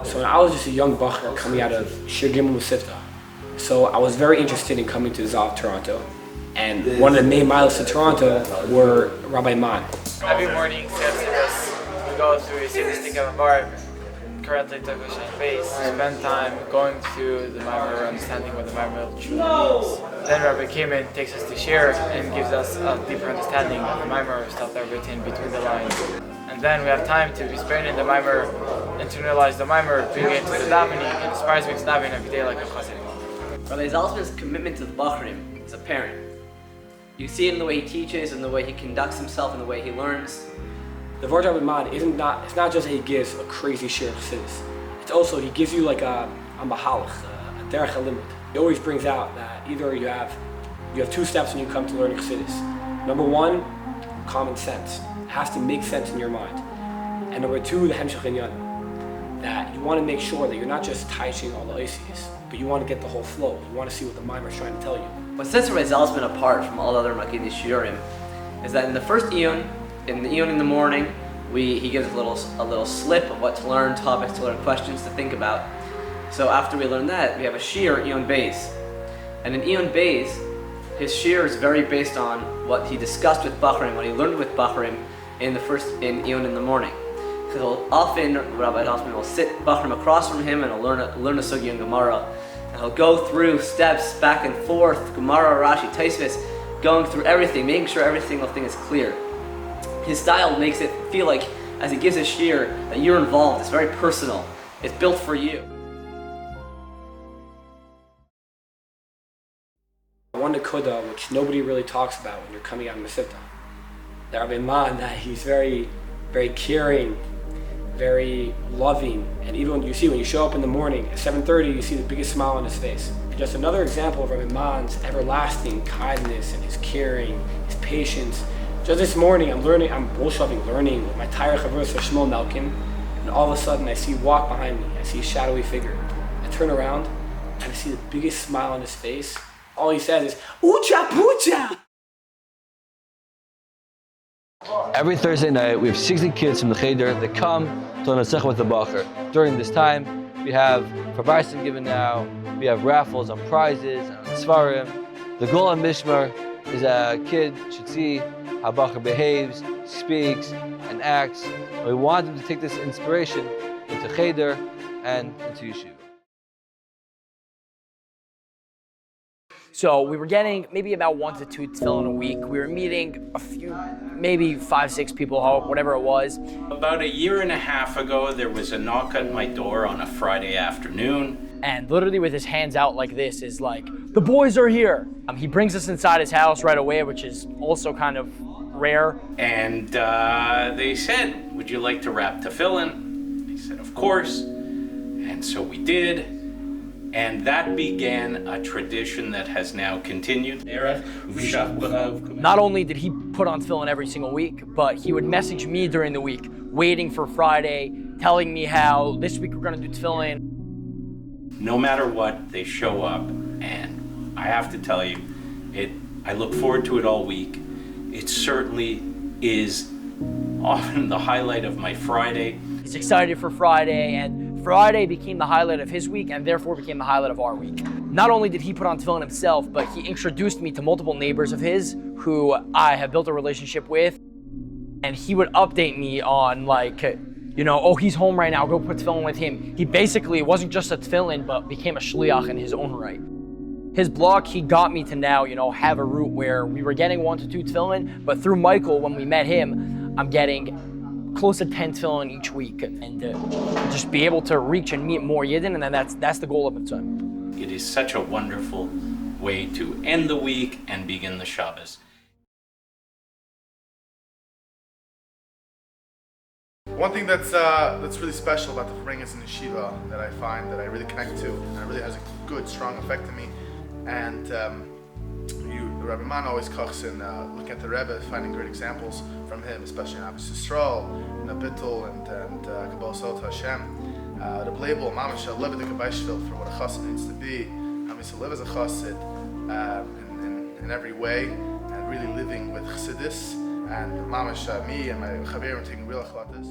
So when I was just a young bacher coming out of Shir Gimel Musifta, so I was very interested in coming to the Zav Toronto. And one of the main miles to Toronto were Rabbi Man. Every morning, Shabbos, we go through Yeshiva of a bar, currently Takushan base, spend time going through the Maimer, understanding what the Maimer truly means. Then Rabbi Kimin takes us to share and gives us a deeper understanding of the Maimer, stuff that are written between the lines. And then we have time to be spent in the Maimer, internalize the Maimer, bring it to the davening. It inspires me to daven every day like a chassid. Rabbi Zalzman's commitment to the Bachrim is apparent. You see it in the way he teaches, in the way he conducts himself, in the way he learns. The Vart Rabbi Man it's not just that he gives a crazy share of chassidus. It's also he gives you like a mahalach, a derech halimud. He always brings out that either you have two steps when you come to learning chassidus. Number one, common sense. It has to make sense in your mind. And number two, the hemshech inyan, that you want to make sure that you're not just taiching all the ices, but you want to get the whole flow. You want to see what the Maimer is trying to tell you. What sets Rabbi Zalzman apart from all other Makidei Shiurim is that in the first Iyun, in the Iyun in the morning, he gives a little slip of what to learn, topics to learn, questions to think about. So after we learn that, we have a Shir, Iyun Beis. And in Iyun Beis, his Shir is very based on what he discussed with Bachrim, what he learned with Bachrim in Iyun in the morning. So often Rabbi Zalzman will sit Bachrim across from him and he'll learn a Sugya in Gemara. And he'll go through steps back and forth, Gemara, Rashi, Tosfos, going through everything, making sure every single thing is clear. His style makes it feel like, as he gives his shir, that you're involved. It's very personal. It's built for you. One nekuda which nobody really talks about when you're coming out of Masifta, that Rabbi Man, that he's very, very caring, very loving, and even when you show up in the morning at 7:30, you see the biggest smile on his face. And just another example of Rabbi Man's everlasting kindness and his caring, his patience. Just this morning, I'm learning with my Torah Chavros for Shmuel Melkin, and all of a sudden I see walk behind me. I see a shadowy figure. I turn around and I see the biggest smile on his face. All he says is "Ucha pucha." Every Thursday night, we have 60 kids from the Cheder that come to Nasach with the Bacher. During this time, we have Farbarsin given now, we have raffles on prizes and on Svarim. The goal of Mishmar is a kid should see how Bacher behaves, speaks, and acts. And we want them to take this inspiration into Cheder and into Yeshiva. So we were getting maybe about 1 to 2 tefillin a week. We were meeting a few, maybe 5, 6 people, whatever it was. About a year and a half ago, there was a knock at my door on a Friday afternoon. And literally with his hands out like this is like, the boys are here. He brings us inside his house right away, which is also kind of rare. And they said, would you like to wrap tefillin? I said, of course. And so we did. And that began a tradition that has now continued. Not only did he put on tefillin every single week, but he would message me during the week, waiting for Friday, telling me how this week we're gonna do tefillin. No matter what, they show up, and I have to tell you, I look forward to it all week. It certainly is often the highlight of my Friday. He's excited for Friday, and Friday became the highlight of his week and therefore became the highlight of our week. Not only did he put on tefillin himself, but he introduced me to multiple neighbors of his who I have built a relationship with. And he would update me on oh, he's home right now, go put tefillin with him. He basically wasn't just a tefillin, but became a shliach in his own right. His blog, he got me to now, have a route where we were getting 1 to 2 tefillin, but through Michael, when we met him, I'm getting close to 10 tefillin each week, and just be able to reach and meet more Yidden, and then that's the goal of it. It is such a wonderful way to end the week and begin the Shabbos. One thing that's really special about the Fabrengas in Yeshiva that I find that I really connect to, and it really has a good, strong effect on me, and Rabbi Man always kochs in looking at the Rebbe, finding great examples from him, especially in Abbas Yisrael, in Abittel, and Kabbalah Sot Hashem. The label, Mamash, I live at the Kabbalah for what a chassid needs to be. I'm to live as a chassid in every way, and really living with chassidus, and Mamash, me and my chaverim taking real achlatas.